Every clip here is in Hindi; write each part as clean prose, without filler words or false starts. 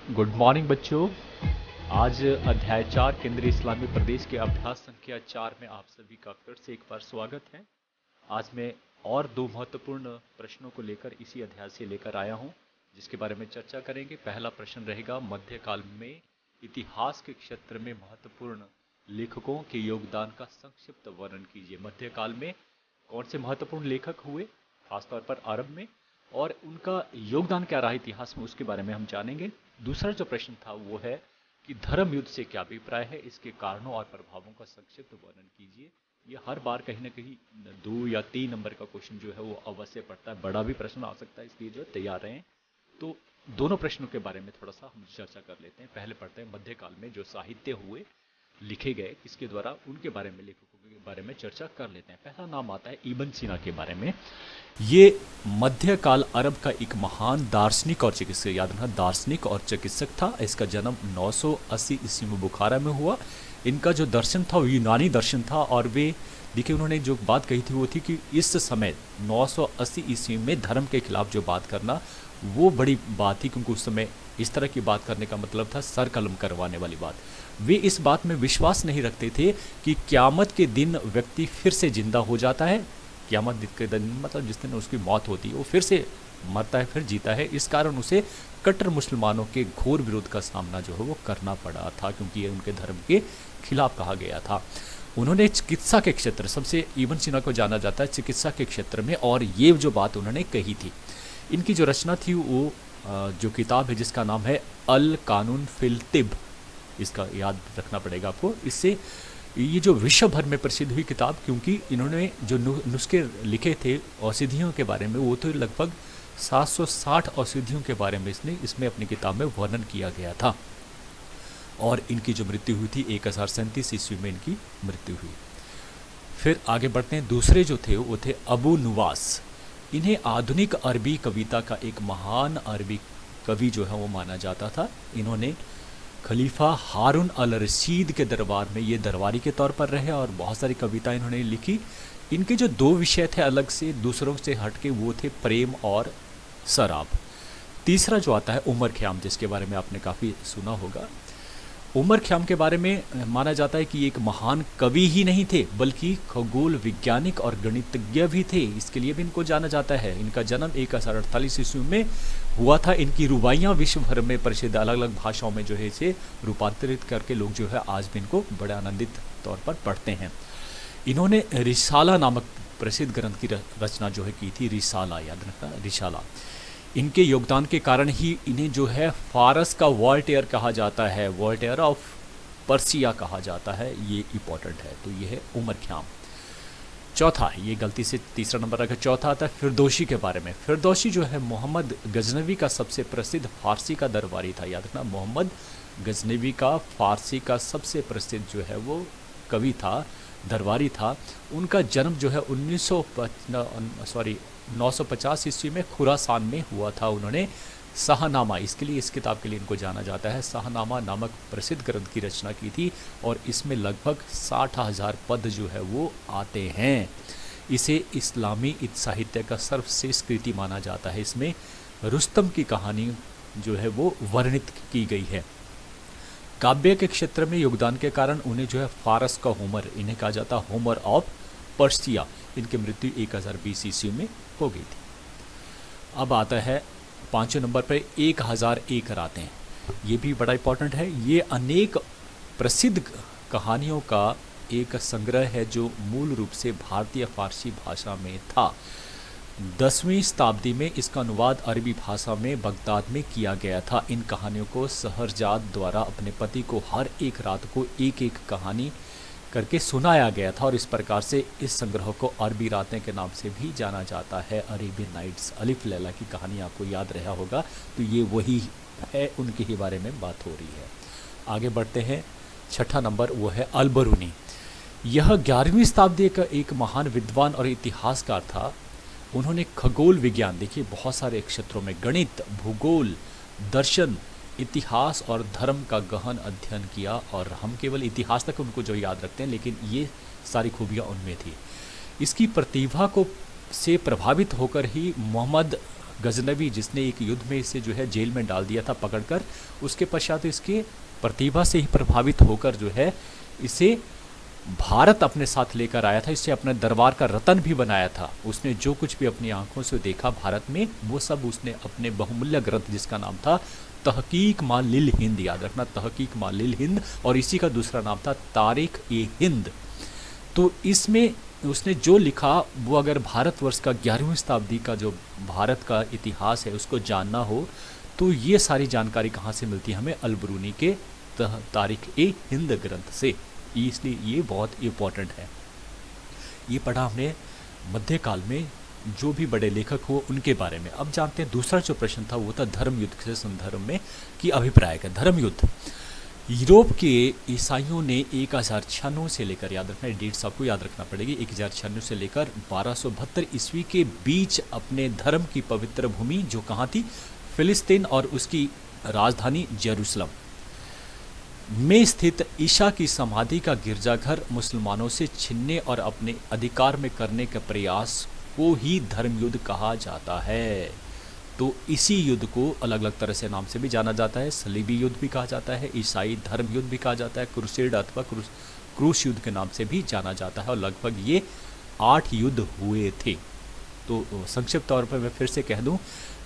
गुड मॉर्निंग बच्चों। आज अध्याय 4 केंद्रीय इस्लामी प्रदेश के अभ्यास संख्या 4 में आप सभी का फिर से एक बार स्वागत है। आज मैं और दो महत्वपूर्ण प्रश्नों को लेकर इसी अध्याय से लेकर आया हूं, जिसके बारे में चर्चा करेंगे। पहला प्रश्न रहेगा, मध्यकाल में इतिहास के क्षेत्र में महत्वपूर्ण लेखकों के योगदान का संक्षिप्त वर्णन कीजिए। मध्यकाल में कौन से महत्वपूर्ण लेखक हुए, खासतौर पर अरब में, और उनका योगदान क्या रहा इतिहास में, उसके बारे में हम जानेंगे। दूसरा जो प्रश्न था वो है कि धर्म युद्ध से क्या अभिप्राय है, इसके कारणों और प्रभावों का संक्षिप्त वर्णन कीजिए। ये हर बार कहीं ना कहीं 2 या 3 नंबर का क्वेश्चन जो है वो अवश्य पड़ता है, बड़ा भी प्रश्न आ सकता है, इसलिए जो है तैयार रहें। तो दोनों प्रश्नों के बारे में थोड़ा सा हम चर्चा कर लेते हैं। पहले पढ़ते हैं, मध्यकाल में जो साहित्य हुए, लिखे गए, किसके द्वारा, उनके बारे में, लेखकों के बारे में चर्चा कर लेते हैं। पहला नाम आता है इब्न सीना के बारे में। ये मध्यकाल अरब का एक महान दार्शनिक और चिकित्सक, याद रखना, दार्शनिक और चिकित्सक था। इसका जन्म 980 ईस्वी में बुखारा में हुआ। इनका जो दर्शन था वो यूनानी दर्शन था, और वे देखिए उन्होंने जो बात कही थी वो थी कि इस समय 980 ईस्वी में धर्म के खिलाफ जो बात करना वो बड़ी बात थी, क्योंकि उस समय इस तरह की बात करने का मतलब था सर कलम करवाने वाली बात। वे इस बात में विश्वास नहीं रखते थे कि क़यामत के दिन व्यक्ति फिर से जिंदा हो जाता है। क़यामत के दिन मतलब जिस दिन उसकी मौत होती है वो फिर से मरता है, फिर जीता है। इस कारण उसे कट्टर मुसलमानों के घोर विरोध का सामना जो है वो करना पड़ा था, क्योंकि ये उनके धर्म के खिलाफ कहा गया था। उन्होंने चिकित्सा के क्षेत्र, सबसे इब्न सीना को जाना जाता है चिकित्सा के क्षेत्र में, और ये जो बात उन्होंने कही थी। इनकी जो रचना थी वो जो किताब है जिसका नाम है अल कानून फिल तिब, इसका याद रखना पड़ेगा आपको। इससे ये जो विश्व भर में प्रसिद्ध हुई किताब, क्योंकि इन्होंने जो नुस्खे लिखे थे औषधियों के बारे में, वो तो लगभग 760 औषधियों के बारे में इसमें अपनी किताब में वर्णन किया गया था। और इनकी जो मृत्यु हुई थी 1037 ईस्वी में इनकी मृत्यु हुई। फिर आगे बढ़ते हैं, दूसरे जो थे वो थे अबू नुवास। इन्हें आधुनिक अरबी कविता का एक महान अरबी कवि जो है वो माना जाता था। इन्होंने खलीफा हारून अल रशीद के दरबार में ये दरबारी के तौर पर रहे और बहुत सारी कविताएं इन्होंने लिखी। इनके जो 2 विषय थे अलग से, दूसरों से हटके, वो थे प्रेम और शराब। तीसरा जो आता है उमर ख़याम, जिसके बारे में आपने काफ़ी सुना होगा। उमर ख़याम के बारे में माना जाता है कि एक महान कवि ही नहीं थे, बल्कि खगोल वैज्ञानिक और गणितज्ञ भी थे। इसके लिए भी इनको जाना जाता है। इनका जन्म 1048 ईस्वी में हुआ था। इनकी रुबाइयाँ विश्व भर में प्रसिद्ध, अलग अलग भाषाओं में जो है इसे रूपांतरित करके लोग जो है आज भी इनको बड़े आनंदित तौर पर पढ़ते हैं। इन्होंने रिसाला नामक प्रसिद्ध ग्रंथ की रचना जो है की थी, रिसाला, याद रखना, रिसाला। इनके योगदान के कारण ही इन्हें जो है फारस का वॉल्टेयर कहा जाता है, वॉल्टेयर ऑफ पर्सिया कहा जाता है। ये इंपॉर्टेंट है। तो ये है उमर ख़याम। चौथा, ये गलती से तीसरा नंबर रखा, चौथा आता है फिरदौसी के बारे में। फिरदौसी जो है मोहम्मद गजनवी का सबसे प्रसिद्ध फारसी का दरबारी था। याद रखना, मोहम्मद गजनवी का फारसी का सबसे प्रसिद्ध जो है वो कवि था, दरबारी था। उनका जन्म जो है 950 ईस्वी में खुरासान में हुआ था। उन्होंने शाहनामा, इसके लिए, इस किताब के लिए इनको जाना जाता है, शाहनामा नामक प्रसिद्ध ग्रंथ की रचना की थी, और इसमें लगभग 60,000 पद जो है वो आते हैं। इसे इस्लामी साहित्य का सर्वश्रेष्ठ कृति माना जाता है। इसमें रुस्तम की कहानी जो है वो वर्णित की गई है। काव्य के क्षेत्र में योगदान के कारण उन्हें जो है फारस का होमर, इन्हें कहा जाता है होमर ऑफ पर्सिया। इनकी मृत्यु 1020 ईस्वी में हो गई थी। अब आता है 5वें नंबर पर 1001 रातें। ये भी बड़ा इंपॉर्टेंट है। ये अनेक प्रसिद्ध कहानियों का एक संग्रह है जो मूल रूप से भारतीय फारसी भाषा में था। 10वीं शताब्दी में इसका अनुवाद अरबी भाषा में बगदाद में किया गया था। इन कहानियों को शहरजाद द्वारा अपने पति को हर एक रात को एक एक कहानी करके सुनाया गया था, और इस प्रकार से इस संग्रह को अरबी रातें के नाम से भी जाना जाता है। अरेबियन नाइट्स, अलिफ लैला की कहानी आपको याद रहा होगा, तो ये वही है, उनके ही बारे में बात हो रही है। आगे बढ़ते हैं, 6ठा नंबर वो है अल-बरूनी। यह 11वीं शताब्दी का एक महान विद्वान और इतिहासकार था। उन्होंने खगोल विज्ञान, देखिए बहुत सारे क्षेत्रों में, गणित, भूगोल, दर्शन, इतिहास और धर्म का गहन अध्ययन किया, और हम केवल इतिहास तक उनको जो याद रखते हैं, लेकिन ये सारी खूबियाँ उनमें थी। इसकी प्रतिभा को से प्रभावित होकर ही मोहम्मद गजनवी, जिसने एक युद्ध में इसे जो है जेल में डाल दिया था पकड़कर। उसके पश्चात इसके प्रतिभा से ही प्रभावित होकर जो है इसे भारत अपने साथ लेकर आया था, इसे अपने दरबार का रतन भी बनाया था। उसने जो कुछ भी अपनी आंखों से देखा भारत में, वो सब उसने अपने बहुमूल्य ग्रंथ, जिसका नाम था तहकीक मा लिल हिंद, याद रखना तहकीक मा लिल हिंद, और इसी का दूसरा नाम था तारीख ए हिंद। तो इसमें उसने जो लिखा वो अगर भारतवर्ष का 11वीं शताब्दी का जो भारत का इतिहास है उसको जानना हो तो ये सारी जानकारी कहाँ से मिलती है हमें? अल-बरूनी के तारीख ए हिंद ग्रंथ से। इसलिए ये बहुत इम्पोर्टेंट है। ये पढ़ा हमने मध्यकाल में जो भी बड़े लेखक हो उनके बारे में। अब जानते हैं दूसरा जो प्रश्न था वो था धर्म युद्ध के संदर्भ में कि अभिप्राय का। धर्म युद्ध यूरोप के ईसाइयों ने 1096 से लेकर, याद रखना डेट्स आपको याद रखना पड़ेगी, 1096 से लेकर 1272 ईस्वी के बीच अपने धर्म की पवित्र भूमि जो कहाँ थी? फिलिस्तीन और उसकी राजधानी जेरूसलम में स्थित ईसा की समाधि का गिरजाघर मुसलमानों से छीनने और अपने अधिकार में करने के प्रयास को ही धर्म युद्ध कहा जाता है। तो इसी युद्ध को अलग अलग तरह से नाम से भी जाना जाता है। सलीबी युद्ध भी कहा जाता है, ईसाई धर्म युद्ध भी कहा जाता है, क्रूसेड अथवा क्रूस युद्ध के नाम से भी जाना जाता है। और लगभग ये 8 युद्ध हुए थे। तो संक्षिप्त तौर पर मैं फिर से कह दूं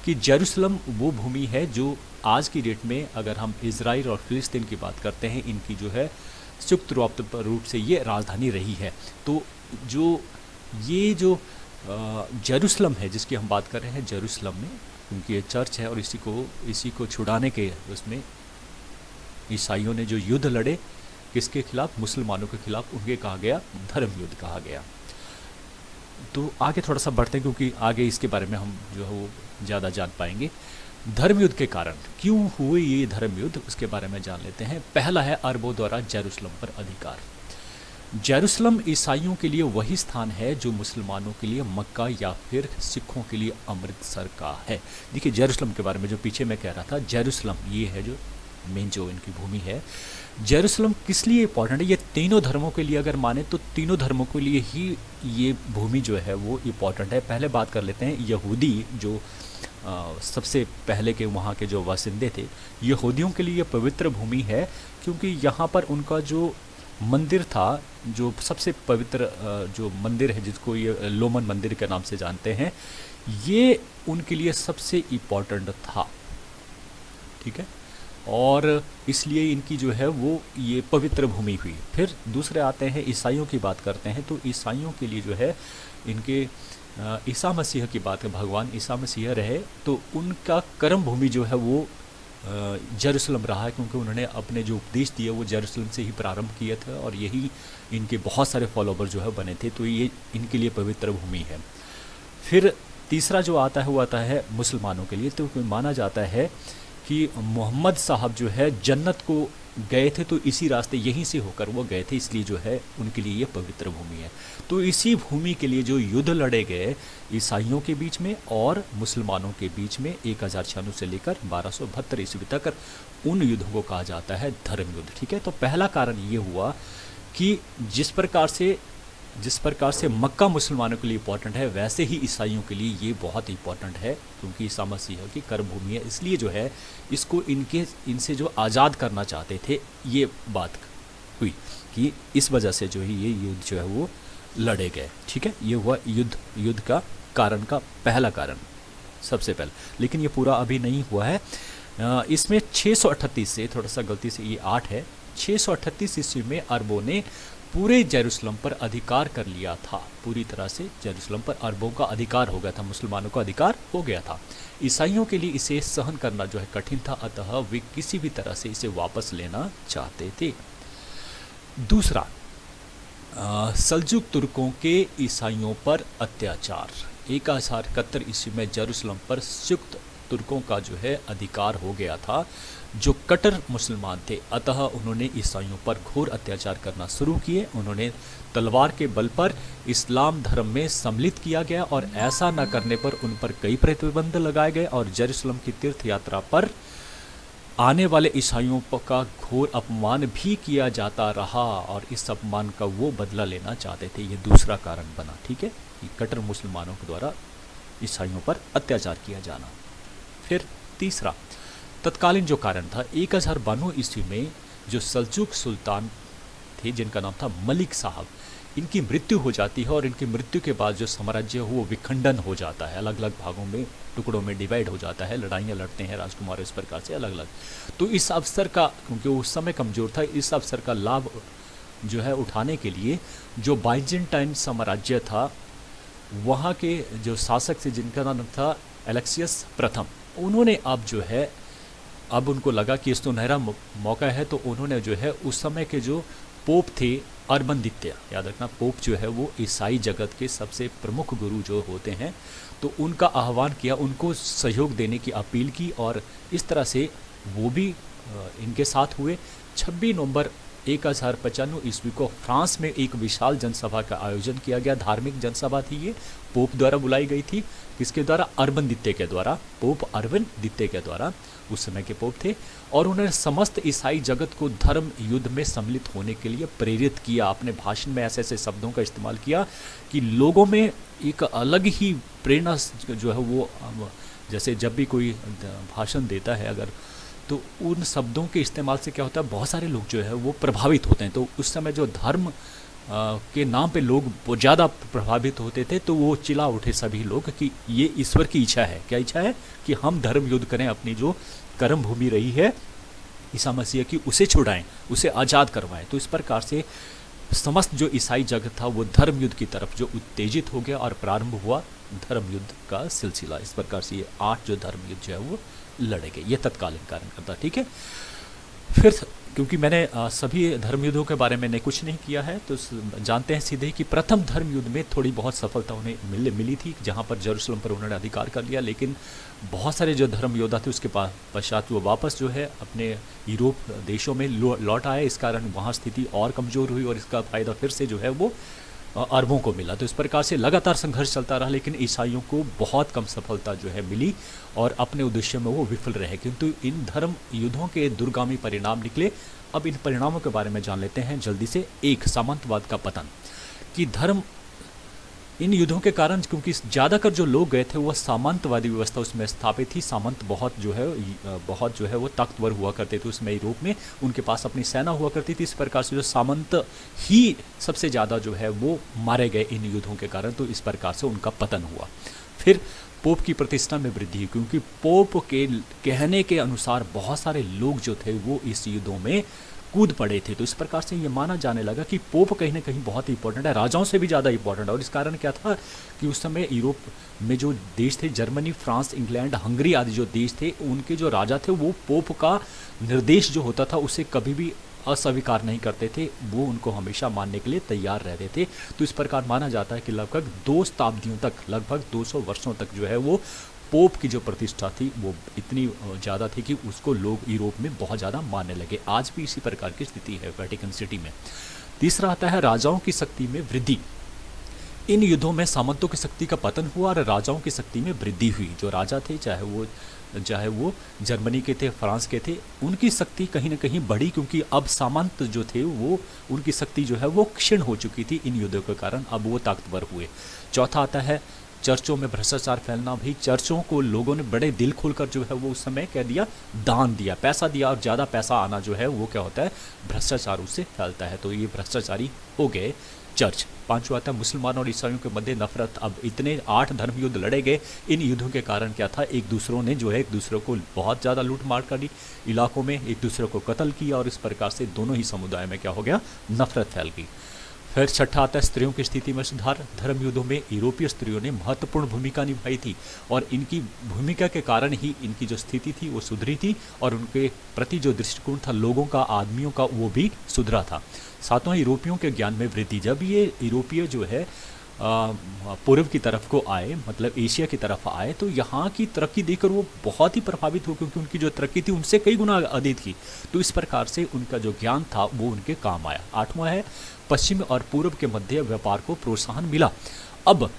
कि जेरूसलम वो भूमि है जो आज की डेट में, अगर हम इजराइल और फिलिस्तीन की बात करते हैं, इनकी जो है संयुक्त रूप से ये राजधानी रही है। तो जो जेरूसलम है जिसकी हम बात कर रहे हैं, जेरूसलम में उनकी ये चर्च है और इसी को छुड़ाने के उसमें ईसाइयों ने जो युद्ध लड़े, किसके खिलाफ? मुसलमानों के खिलाफ। उनके कहा गया धर्म युद्ध कहा गया। तो आगे थोड़ा सा बढ़ते हैं क्योंकि आगे इसके बारे में हम जो है वो ज़्यादा जान पाएंगे। धर्म युद्ध के कारण क्यों हुए ये धर्म युद्ध, उसके बारे में जान लेते हैं। पहला है अरबों द्वारा जेरूसलम पर अधिकार। जेरूसलम ईसाइयों के लिए वही स्थान है जो मुसलमानों के लिए मक्का या फिर सिखों के लिए अमृतसर का है। देखिए जेरूसलम के बारे में जो पीछे मैं कह रहा था, जेरूसलम ये है जो मेन जो इनकी भूमि है। जेरूसलम किस लिए इंपॉर्टेंट है? ये तीनों धर्मों के लिए अगर माने तो तीनों धर्मों के लिए ही ये भूमि जो है वो इंपॉर्टेंट है। पहले बात कर लेते हैं यहूदी जो सबसे पहले के वहाँ के जो वासिंदे थे, यहूदियों के लिए ये पवित्र भूमि है क्योंकि यहाँ पर उनका जो मंदिर था, जो सबसे पवित्र जो मंदिर है जिसको ये लोमन मंदिर के नाम से जानते हैं, ये उनके लिए सबसे इम्पोर्टेंट था। ठीक है, और इसलिए इनकी जो है वो ये पवित्र भूमि हुई। फिर दूसरे आते हैं ईसाइयों की बात करते हैं तो ईसाइयों के लिए जो है इनके ईसा मसीह की बात है, भगवान ईसा मसीह रहे तो उनका कर्म भूमि जो है वो जेरूसलम रहा है क्योंकि उन्होंने अपने जो उपदेश दिए वो जेरूसलम से ही प्रारंभ किए थे और यही इनके बहुत सारे फॉलोवर जो है बने थे। तो ये इनके लिए पवित्र भूमि है। फिर तीसरा जो आता है वो आता है मुसलमानों के लिए। तो माना जाता है कि मोहम्मद साहब जो है जन्नत को गए थे तो इसी रास्ते यहीं से होकर वो गए थे, इसलिए जो है उनके लिए ये पवित्र भूमि है। तो इसी भूमि के लिए जो युद्ध लड़े गए ईसाइयों के बीच में और मुसलमानों के बीच में 1096 से लेकर 1272 ईस्वी तक, उन युद्धों को कहा जाता है धर्म युद्ध। ठीक है, तो पहला कारण ये हुआ कि जिस प्रकार से मक्का मुसलमानों के लिए इंपॉर्टेंट है वैसे ही ईसाइयों के लिए ये बहुत इंपॉर्टेंट है क्योंकि ईसा मसीह की कर्म भूमि है। इसलिए जो है इसको इनसे जो आज़ाद करना चाहते थे, ये बात हुई कि इस वजह से जो है ये युद्ध जो है वो लड़े गए। ठीक है, ये हुआ युद्ध का कारण का पहला कारण सबसे पहले। लेकिन ये पूरा अभी नहीं हुआ है। इसमें 638 से, थोड़ा सा गलती से ये 8 है, 638 ईस्वी में अरबों ने पूरे जेरूसलम पर अधिकार कर लिया था। पूरी तरह से जेरूसलम पर अरबों का अधिकार हो गया था, मुसलमानों का अधिकार हो गया था। ईसाइयों के लिए इसे सहन करना जो है कठिन था, अतः वे किसी भी तरह से इसे वापस लेना चाहते थे। दूसरा, सल्जुक तुर्कों के ईसाइयों पर अत्याचार। 1071 ईस्वी में जेरूसलम पर सल्जुक तुर्कों का जो है अधिकार हो गया था जो कट्टर मुसलमान थे, अतः उन्होंने ईसाइयों पर घोर अत्याचार करना शुरू किए। उन्होंने तलवार के बल पर इस्लाम धर्म में सम्मिलित किया गया और ऐसा न करने पर उन पर कई प्रतिबंध लगाए गए और जेरूसलम की तीर्थ यात्रा पर आने वाले ईसाइयों का घोर अपमान भी किया जाता रहा और इस अपमान का वो बदला लेना चाहते थे। ये दूसरा कारण बना। ठीक है, कट्टर मुसलमानों के द्वारा ईसाइयों पर अत्याचार किया जाना। फिर तीसरा तत्कालीन जो कारण था, 1092 ईस्वी में जो सल्जूक सुल्तान थे जिनका नाम था मलिक साहब, इनकी मृत्यु हो जाती है और इनकी मृत्यु के बाद जो साम्राज्य हो वो विखंडन हो जाता है, अलग अलग भागों में, टुकड़ों में डिवाइड हो जाता है, लड़ाइयाँ लड़ते हैं राजकुमार इस प्रकार से अलग अलग। तो इस अवसर का, क्योंकि उस समय कमज़ोर था, इस अवसर का लाभ जो है उठाने के लिए जो बाइजेंटाइन साम्राज्य था, वहाँ के जो शासक थे जिनका नाम था एलेक्सियस प्रथम, उन्होंने अब जो है, अब उनको लगा कि इस तो सुनहरा मौका है, तो उन्होंने जो है उस समय के जो पोप थे अर्बन द्वितीय, याद रखना पोप जो है वो ईसाई जगत के सबसे प्रमुख गुरु जो होते हैं, तो उनका आह्वान किया, उनको सहयोग देने की अपील की और इस तरह से वो भी इनके साथ हुए। 26 नवंबर 1095 ईस्वी को फ्रांस में एक विशाल जनसभा का आयोजन किया गया। धार्मिक जनसभा थी ये, पोप द्वारा बुलाई गई थी। किसके द्वारा? अर्बन द्वितीय के द्वारा, पोप अर्बन द्वितीय के द्वारा, उस समय के पोप थे। और उन्होंने समस्त ईसाई जगत को धर्म युद्ध में सम्मिलित होने के लिए प्रेरित किया। अपने भाषण में ऐसे ऐसे शब्दों का इस्तेमाल किया कि लोगों में एक अलग ही प्रेरणा जो है वो, जैसे जब भी कोई भाषण देता है अगर, तो उन शब्दों के इस्तेमाल से क्या होता है, बहुत सारे लोग जो है वो प्रभावित होते हैं। तो उस समय जो धर्म के नाम पे लोग बहुत ज़्यादा प्रभावित होते थे, तो वो चिल्ला उठे सभी लोग कि ये ईश्वर की इच्छा है। क्या इच्छा है? कि हम धर्म युद्ध करें, अपनी जो कर्म भूमि रही है ईसा मसीह की, उसे छुड़ाएं, उसे आज़ाद करवाएं। तो इस प्रकार से समस्त जो ईसाई जगत था वो धर्म युद्ध की तरफ जो उत्तेजित हो गया और प्रारंभ हुआ धर्म युद्ध का सिलसिला। इस प्रकार से ये 8 जो धर्म युद्ध जो है वो लड़े गए। ये तत्कालीन कारण करता, ठीक है। फिर क्योंकि मैंने सभी धर्म युद्धों के बारे में ने कुछ नहीं किया है, तो जानते हैं सीधे कि प्रथम धर्म युद्ध में थोड़ी बहुत सफलता उन्हें मिली थी, जहाँ पर जेरूसलम पर उन्होंने अधिकार कर लिया। लेकिन बहुत सारे जो धर्म योद्धा थे उसके पश्चात वो वापस जो है अपने यूरोप देशों में लौट आए। इस कारण वहाँ स्थिति और कमज़ोर हुई और इसका फ़ायदा फिर से जो है वो अरबों को मिला। तो इस प्रकार से लगातार संघर्ष चलता रहा, लेकिन ईसाइयों को बहुत कम सफलता जो है मिली और अपने उद्देश्य में वो विफल रहे। किंतु इन धर्म युद्धों के दूरगामी परिणाम निकले। अब इन परिणामों के बारे में जान लेते हैं जल्दी से। एक, सामंतवाद का पतन। कि धर्म इन युद्धों के कारण, क्योंकि ज़्यादातर जो लोग गए थे वो सामंतवादी व्यवस्था उसमें स्थापित थी। सामंत बहुत जो है वो ताकतवर हुआ करते थे उसमें यूरोप में, उनके पास अपनी सेना हुआ करती थी। इस प्रकार से जो सामंत ही सबसे ज़्यादा जो है वो मारे गए इन युद्धों के कारण, तो इस प्रकार से उनका पतन हुआ। फिर पोप की प्रतिष्ठा में वृद्धि हुई, क्योंकि पोप के कहने के अनुसार बहुत सारे लोग जो थे वो इस युद्धों में कूद पड़े थे। तो इस प्रकार से ये माना जाने लगा कि पोप कहीं ना कहीं बहुत इंपॉर्टेंट है, राजाओं से भी ज़्यादा इंपॉर्टेंट है। और इस कारण क्या था कि उस समय यूरोप में जो देश थे, जर्मनी, फ्रांस, इंग्लैंड, हंगरी आदि जो देश थे, उनके जो राजा थे वो पोप का निर्देश जो होता था उसे कभी भी अस्वीकार नहीं करते थे, वो उनको हमेशा मानने के लिए तैयार रहते थे। तो इस प्रकार माना जाता है कि लगभग 2 शताब्दियों तक, लगभग 200 वर्षों तक जो है वो पोप की जो प्रतिष्ठा थी वो इतनी ज़्यादा थी कि उसको लोग यूरोप में बहुत ज़्यादा मानने लगे। आज भी इसी प्रकार की स्थिति है वेटिकन सिटी में। तीसरा आता है राजाओं की शक्ति में वृद्धि। इन युद्धों में सामंतों की शक्ति का पतन हुआ और राजाओं की शक्ति में वृद्धि हुई। जो राजा थे, चाहे वो जर्मनी के थे, फ्रांस के थे, उनकी शक्ति कहीं ना कहीं बढ़ी, क्योंकि अब सामंत जो थे वो, उनकी शक्ति जो है वो क्षीण हो चुकी थी इन युद्धों के कारण, अब वो ताकतवर हुए। चौथा आता है चर्चों में भ्रष्टाचार फैलना। भी चर्चों को लोगों ने बड़े दिल खोलकर जो है वो उस समय कह दिया, दान दिया, पैसा दिया, और ज़्यादा पैसा आना जो है वो क्या होता है, भ्रष्टाचार उससे फैलता है। तो ये भ्रष्टाचारी हो गए चर्च। पांचवा आता है मुसलमानों और ईसाइयों के मध्य नफरत। अब इतने 8 धर्म युद्ध लड़े गए, इन युद्धों के कारण क्या था, एक दूसरों ने जो है एक दूसरे को बहुत ज़्यादा लूट मार करी, इलाकों में एक दूसरे को कत्ल किया, और इस प्रकार से दोनों ही समुदाय में क्या हो गया, नफरत फैल गई। फिर छठा आता है स्त्रियों की स्थिति में सुधार। धर्म युद्धों में यूरोपीय स्त्रियों ने महत्वपूर्ण भूमिका निभाई थी और इनकी भूमिका के कारण ही इनकी जो स्थिति थी वो सुधरी थी और उनके प्रति जो दृष्टिकोण था लोगों का, आदमियों का, वो भी सुधरा था। सातवां, यूरोपियों के ज्ञान में वृद्धि। जब ये यूरोपीय जो है पूर्व की तरफ को आए, मतलब एशिया की तरफ आए, तो यहाँ की तरक्की देखकर वो बहुत ही प्रभावित हो, क्योंकि उनकी जो तरक्की थी उनसे कई गुना अधिक थी। तो इस प्रकार से उनका जो ज्ञान था वो उनके काम आया। आठवां है पश्चिम और पूर्व के मध्य व्यापार को प्रोत्साहन मिला। अब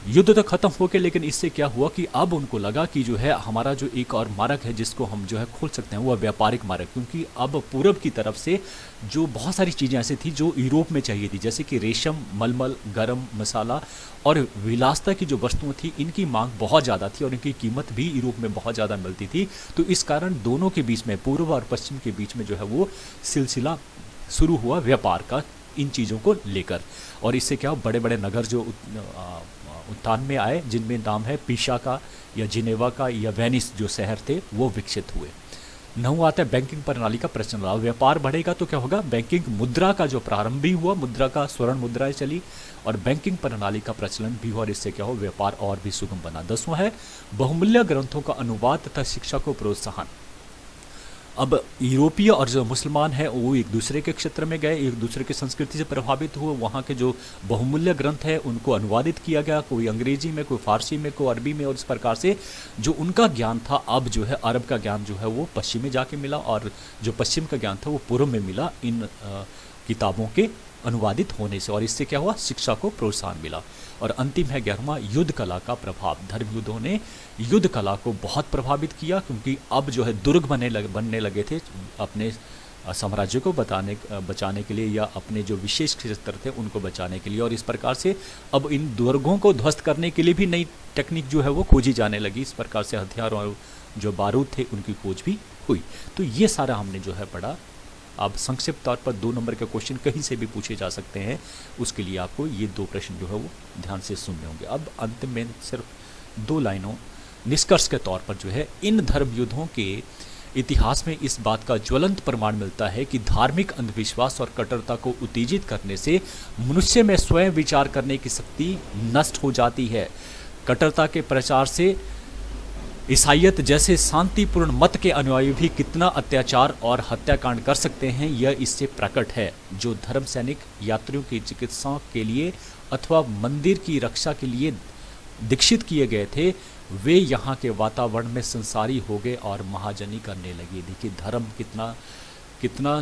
युद्ध तो खत्म हो गया, लेकिन इससे क्या हुआ कि अब उनको लगा कि जो है हमारा जो एक और मार्ग है जिसको हम जो है खोल सकते हैं, वो व्यापारिक मार्ग, क्योंकि अब पूरब की तरफ से जो बहुत सारी चीज़ें ऐसी थी जो यूरोप में चाहिए थी, जैसे कि रेशम, मलमल, गरम मसाला और विलासता की जो वस्तुएं थी, इनकी मांग बहुत ज़्यादा थी और इनकी कीमत भी यूरोप में बहुत ज़्यादा मिलती थी। तो इस कारण दोनों के बीच में, पूर्व और पश्चिम के बीच में जो है वो सिलसिला शुरू हुआ व्यापार का इन चीज़ों को लेकर। और इससे क्या बड़े बड़े नगर जो उत्थान में आए, जिनमें नाम है पीसा का या जिनेवा का या वेनिस जो शहर थे, वो विकसित हुए। नौ आता है बैंकिंग प्रणाली का प्रचलन। व्यापार बढ़ेगा तो क्या होगा, बैंकिंग मुद्रा का जो प्रारंभ भी हुआ, मुद्रा का स्वर्ण मुद्राएं चली और बैंकिंग प्रणाली का प्रचलन भी हुआ और इससे क्या हो, व्यापार और भी सुगम बना। 10वां है बहुमूल्य ग्रंथों का अनुवाद तथा शिक्षा को प्रोत्साहन। अब यूरोपीय और जो मुसलमान हैं वो एक दूसरे के क्षेत्र में गए, एक दूसरे की संस्कृति से प्रभावित हुए, वहाँ के जो बहुमूल्य ग्रंथ हैं उनको अनुवादित किया गया, कोई अंग्रेजी में, कोई फारसी में, कोई अरबी में, और इस प्रकार से जो उनका ज्ञान था, अब जो है अरब का ज्ञान जो है वो पश्चिम में जाके मिला और जो पश्चिम का ज्ञान था वो पूर्व में मिला इन किताबों के अनुवादित होने से। और इससे क्या हुआ, शिक्षा को प्रोत्साहन मिला। और अंतिम है 11वां, युद्ध कला का प्रभाव। धर्म युद्धों ने युद्ध कला को बहुत प्रभावित किया, क्योंकि अब जो है दुर्ग बनने लगे थे अपने साम्राज्य को बचाने के लिए या अपने जो विशेष क्षेत्र थे उनको बचाने के लिए। और इस प्रकार से अब इन दुर्गों को ध्वस्त करने के लिए भी नई टेक्निक जो है वो खोजी जाने लगी। इस प्रकार से हथियार और जो बारूद थे उनकी खोज भी हुई। तो ये सारा हमने जो है पढ़ा। अब संक्षिप्त तौर पर 2 नंबर के क्वेश्चन कहीं से भी पूछे जा सकते हैं, उसके लिए आपको ये 2 प्रश्न जो है वो ध्यान से सुनने होंगे। अब अंत में सिर्फ 2 लाइनों निष्कर्ष के तौर पर जो है, इन धर्म युद्धों के इतिहास में इस बात का ज्वलंत प्रमाण मिलता है कि धार्मिक अंधविश्वास और कट्टरता को उत्तेजित करने से मनुष्य में स्वयं विचार करने की शक्ति नष्ट हो जाती है। कट्टरता के प्रचार से ईसाइयत जैसे शांतिपूर्ण मत के अनुयायी भी कितना अत्याचार और हत्याकांड कर सकते हैं, यह इससे प्रकट है। जो धर्म सैनिक यात्रियों की चिकित्सा के लिए अथवा मंदिर की रक्षा के लिए दीक्षित किए गए थे, वे यहाँ के वातावरण में संसारी हो गए और महाजनी करने लगे। देखिए धर्म कितना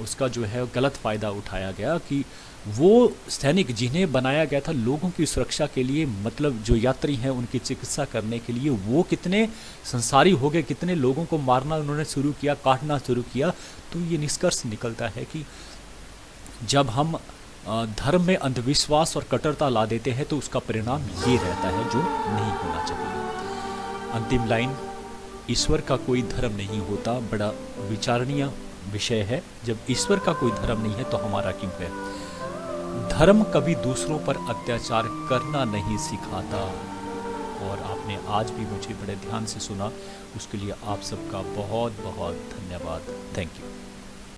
उसका जो है गलत फ़ायदा उठाया गया कि वो सैनिक जिन्हें बनाया गया था लोगों की सुरक्षा के लिए, मतलब जो यात्री हैं उनकी चिकित्सा करने के लिए, वो कितने संसारी हो गए, कितने लोगों को मारना उन्होंने शुरू किया, काटना शुरू किया। तो ये निष्कर्ष निकलता है कि जब हम धर्म में अंधविश्वास और कट्टरता ला देते हैं तो उसका परिणाम ये रहता है जो नहीं होना चाहिए। अंतिम लाइन, ईश्वर का कोई धर्म नहीं होता, बड़ा विचारणीय विषय है। जब ईश्वर का कोई धर्म नहीं है तो हमारा क्यों है? धर्म कभी दूसरों पर अत्याचार करना नहीं सिखाता। और आपने आज भी मुझे बड़े ध्यान से सुना, उसके लिए आप सबका बहुत बहुत धन्यवाद। Thank you.